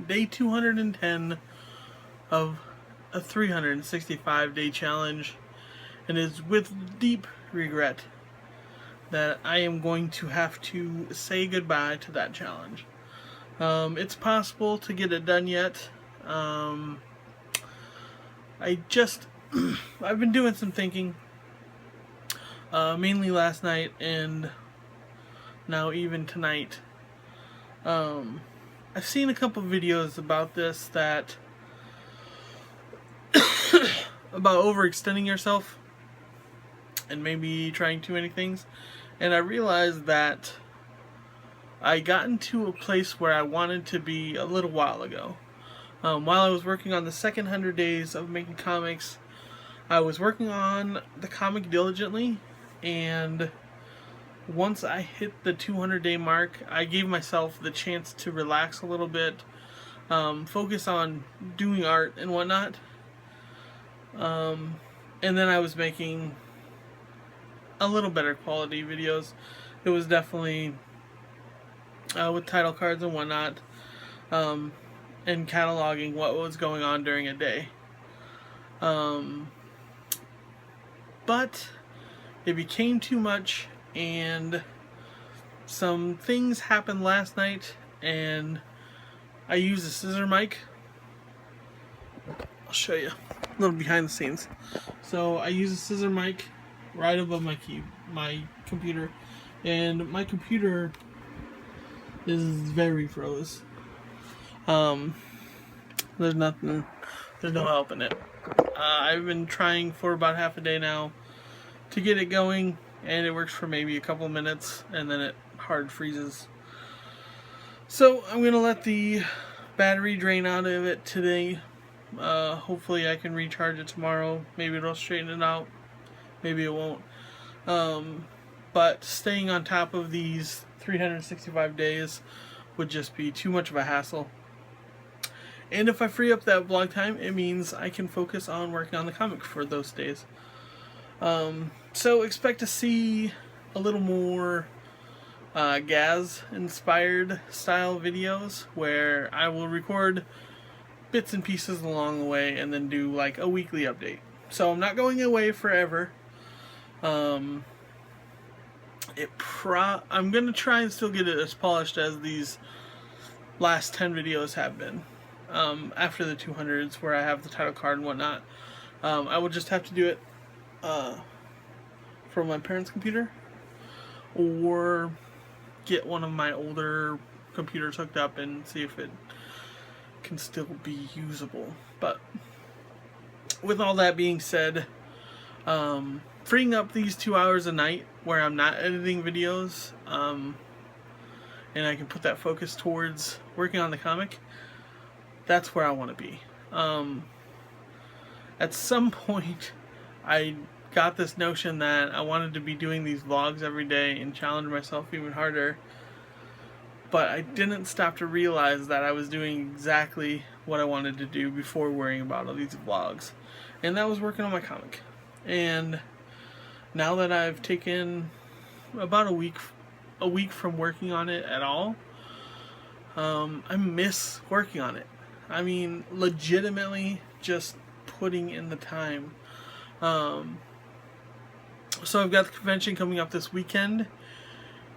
day 210 of a 365-day challenge, and it is with deep regret that I am going to have to say goodbye to that challenge. It's possible to get it done yet. I just I've been doing some thinking, mainly last night and now even tonight. I've seen a couple videos about this, that about overextending yourself and maybe trying too many things, and I realized that I got into a place where I wanted to be a little while ago. While I was working on the second 100 days of making comics, I was working on the comic diligently, and once I hit the 200-day mark, I gave myself the chance to relax a little bit, focus on doing art and whatnot, and then I was making a little better quality videos. It was definitely with title cards and whatnot, and cataloging what was going on during a day. But it became too much, and some things happened last night, and I used a scissor mic. I'll show you a little behind the scenes. So I use a scissor mic right above my computer, and my computer is very froze. There's no helping it. I've been trying for about half a day now to get it going, and it works for maybe a couple minutes, and then it hard freezes. So I'm gonna let the battery drain out of it today. Hopefully I can recharge it tomorrow. Maybe it'll straighten it out, maybe it won't. But staying on top of these 365 days would just be too much of a hassle. And if I free up that blog time, it means I can focus on working on the comic for those days. So expect to see a little more Gaz-inspired style videos, where I will record bits and pieces along the way and then do like a weekly update. So I'm not going away forever. I'm going to try and still get it as polished as these last 10 videos have been. After the 200s, where I have the title card and whatnot, I will just have to do it from my parents' computer, or get one of my older computers hooked up and see if it can still be usable. But with all that being said, freeing up these 2 hours a night where I'm not editing videos, and I can put that focus towards working on the comic, that's where I want to be. At some point, I got this notion that I wanted to be doing these vlogs every day and challenge myself even harder, but I didn't stop to realize that I was doing exactly what I wanted to do before worrying about all these vlogs, and that was working on my comic. And now that I've taken about a week from working on it at all, I miss working on it. I mean, legitimately just putting in the time. So I've got the convention coming up this weekend,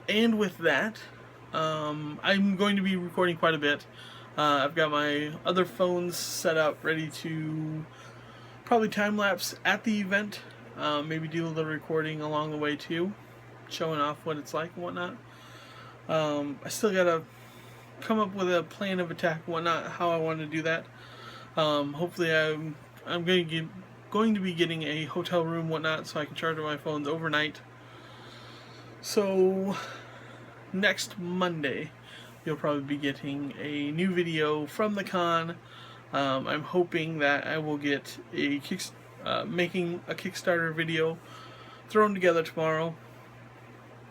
and with that, I'm going to be recording quite a bit. I've got my other phones set up, ready to probably time-lapse at the event, maybe do a little recording along the way too, showing off what it's like and whatnot. I still gotta come up with a plan of attack and whatnot, how I want to do that. Hopefully I'm going to be getting a hotel room whatnot, so I can charge my phones overnight. So next Monday you'll probably be getting a new video from the con. I'm hoping that I will get a making a Kickstarter video thrown together tomorrow.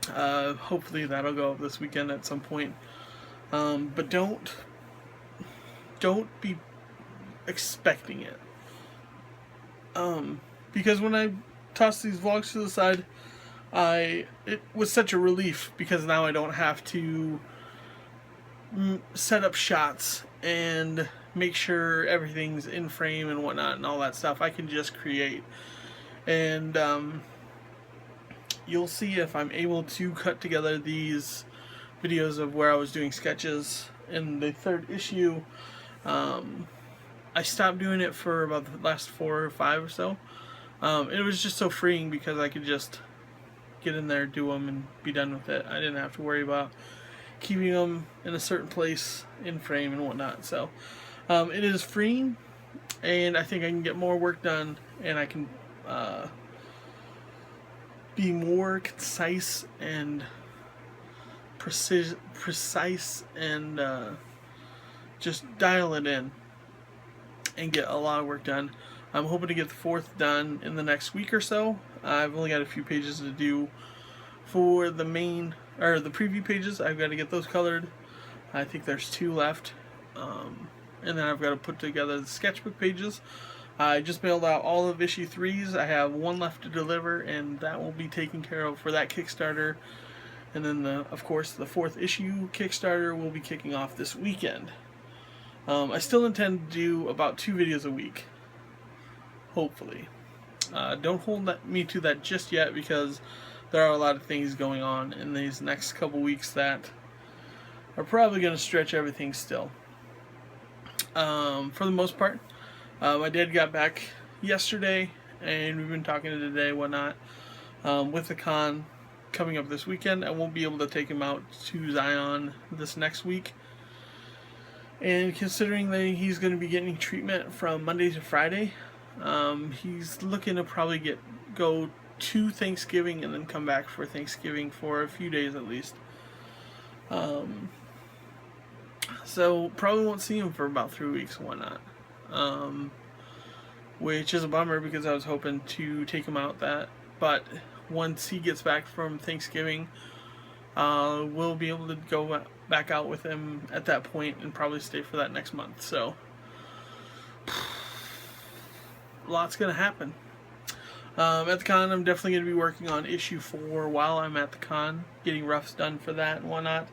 Hopefully that'll go up this weekend at some point. But don't be expecting it. Because when I tossed these vlogs to the side, it was such a relief, because now I don't have to set up shots and make sure everything's in frame and whatnot and all that stuff. I can just create. And you'll see if I'm able to cut together these videos of where I was doing sketches in the third issue. I stopped doing it for about the last 4 or 5 or so. It was just so freeing because I could just get in there, do them, and be done with it. I didn't have to worry about keeping them in a certain place in frame and whatnot. So it is freeing, and I think I can get more work done, and I can be more concise and precise and just dial it in and get a lot of work done. I'm hoping to get the 4th done in the next week or so. I've only got a few pages to do for the main, or the preview pages. I've got to get those colored. I think there's 2 left. And then I've got to put together the sketchbook pages. I just mailed out all of issue 3s. I have 1 left to deliver, and that will be taken care of for that Kickstarter. And then, of course, the 4th issue Kickstarter will be kicking off this weekend. I still intend to do about 2 videos a week, hopefully. Don't hold me to that just yet, because there are a lot of things going on in these next couple weeks that are probably going to stretch everything still. For the most part, my dad got back yesterday, and we've been talking today, whatnot. With the con coming up this weekend, I won't be able to take him out to Zion this next week. And considering that he's going to be getting treatment from Monday to Friday, he's looking to probably go to Thanksgiving and then come back for Thanksgiving for a few days at least. So probably won't see him for about 3 weeks and whatnot. Which is a bummer, because I was hoping to take him out but once he gets back from Thanksgiving, we'll be able to go back out with him at that point and probably stay for that next month. So lots gonna happen. At the con, I'm definitely going to be working on issue 4 while I'm at the con, getting roughs done for that and whatnot.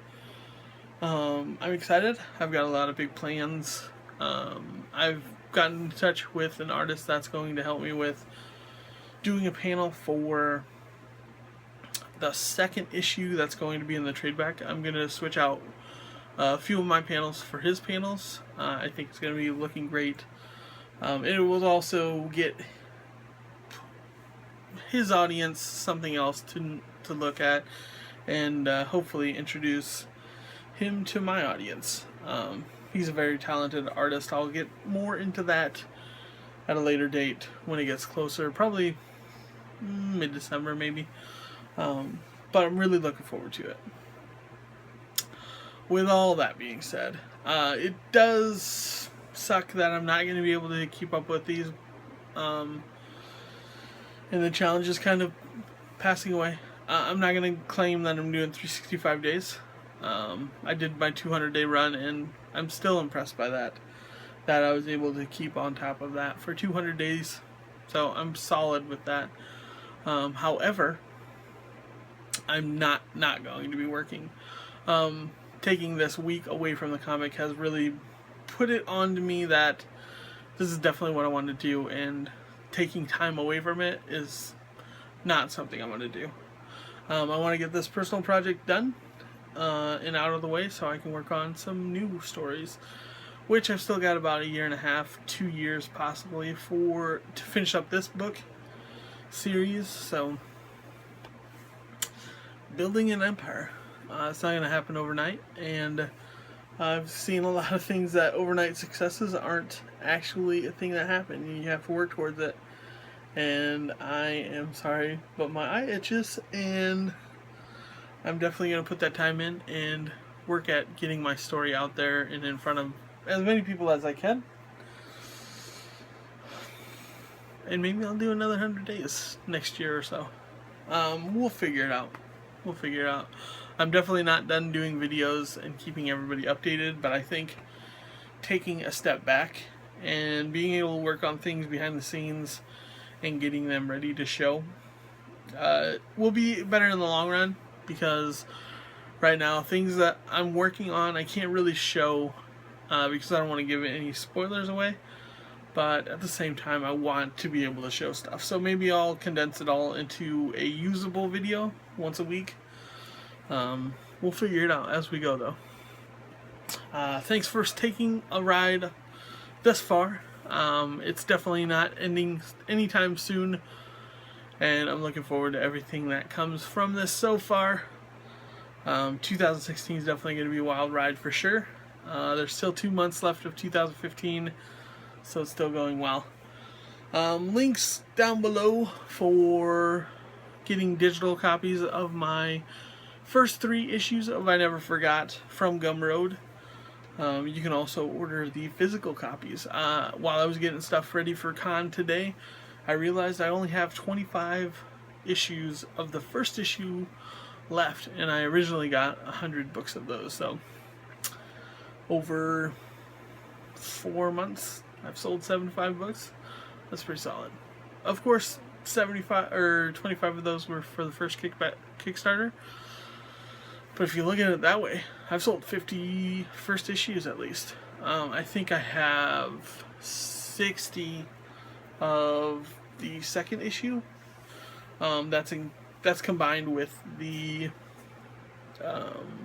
I'm excited. I've got a lot of big plans. I've gotten in touch with an artist that's going to help me with doing a panel for the 2nd issue that's going to be in the trade back. I'm going to switch out a few of my panels for his panels. I think it's going to be looking great. It will also get his audience something else to look at, and hopefully introduce him to my audience. He's a very talented artist. I'll get more into that at a later date when it gets closer, probably mid-December maybe. But I'm really looking forward to it. With all that being said, it does suck that I'm not going to be able to keep up with these, and the challenge is kind of passing away. I'm not going to claim that I'm doing 365 days. I did my 200-day run, and I'm still impressed by that I was able to keep on top of that for 200 days. So I'm solid with that. However, I'm not going to be working. Taking this week away from the comic has really put it on to me that this is definitely what I want to do, and taking time away from it is not something I want to do. I want to get this personal project done and out of the way so I can work on some new stories, which I've still got about 1.5 years, 2 years possibly to finish up this book series. So building an empire, it's not going to happen overnight, and I've seen a lot of things that overnight successes aren't actually a thing that happen. You have to work towards it, and I am sorry, but my eye itches, and I'm definitely going to put that time in and work at getting my story out there and in front of as many people as I can. And maybe I'll do another 100 days next year or so. We'll figure it out. I'm definitely not done doing videos and keeping everybody updated, but I think taking a step back and being able to work on things behind the scenes and getting them ready to show will be better in the long run, because right now things that I'm working on I can't really show because I don't want to give any spoilers away. But at the same time, I want to be able to show stuff. So maybe I'll condense it all into a usable video once a week. We'll figure it out as we go, though. Thanks for taking a ride thus far. It's definitely not ending anytime soon, and I'm looking forward to everything that comes from this so far. 2016 is definitely going to be a wild ride for sure. There's still 2 months left of 2015, so it's still going well. Links down below for getting digital copies of my first 3 issues of I Never Forgot from Gumroad. You can also order the physical copies. While I was getting stuff ready for con today, I realized I only have 25 issues of the first issue left, and I originally got 100 books of those. So over 4 months, I've sold 75 books. That's pretty solid. Of course, 75 or 25 of those were for the first Kickstarter. But if you look at it that way, I've sold 50 first issues at least. I think I have 60 of the second issue. That's combined with the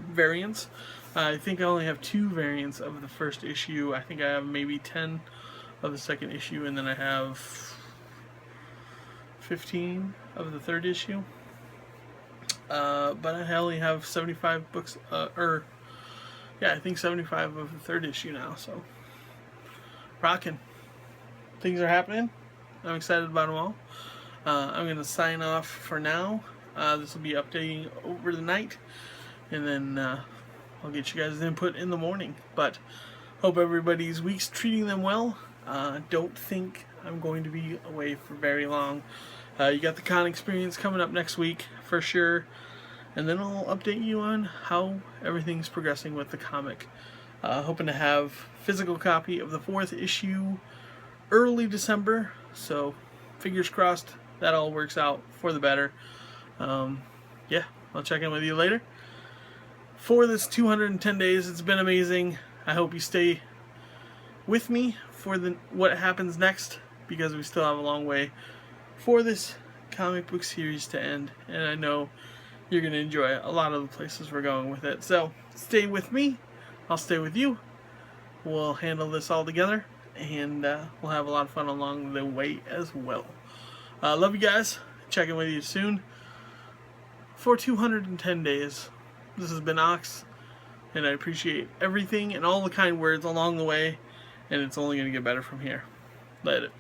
variants. I think I only have 2 variants of the first issue. I think I have maybe 10 of the second issue, and then I have 15 of the third issue. But I only have 75 books, I think 75 of the third issue now, so rocking. Things are happening. I'm excited about them all. I'm going to sign off for now. This will be updating over the night, and then I'll get you guys' input in the morning. But hope everybody's week's treating them well. Don't think I'm going to be away for very long. You got the con experience coming up next week for sure, and then I'll update you on how everything's progressing with the comic. Hoping to have physical copy of the 4th issue early December, so fingers crossed that all works out for the better. Yeah, I'll check in with you later. For this 210 days, it's been amazing. I hope you stay with me for what happens next, because we still have a long way for this comic book series to end, and I know you're going to enjoy a lot of the places we're going with it. So stay with me, I'll stay with you, we'll handle this all together, and we'll have a lot of fun along the way as well. Love you guys, check in with you soon for 210 days. This has been Ox, and I appreciate everything and all the kind words along the way, and it's only going to get better from here. Later.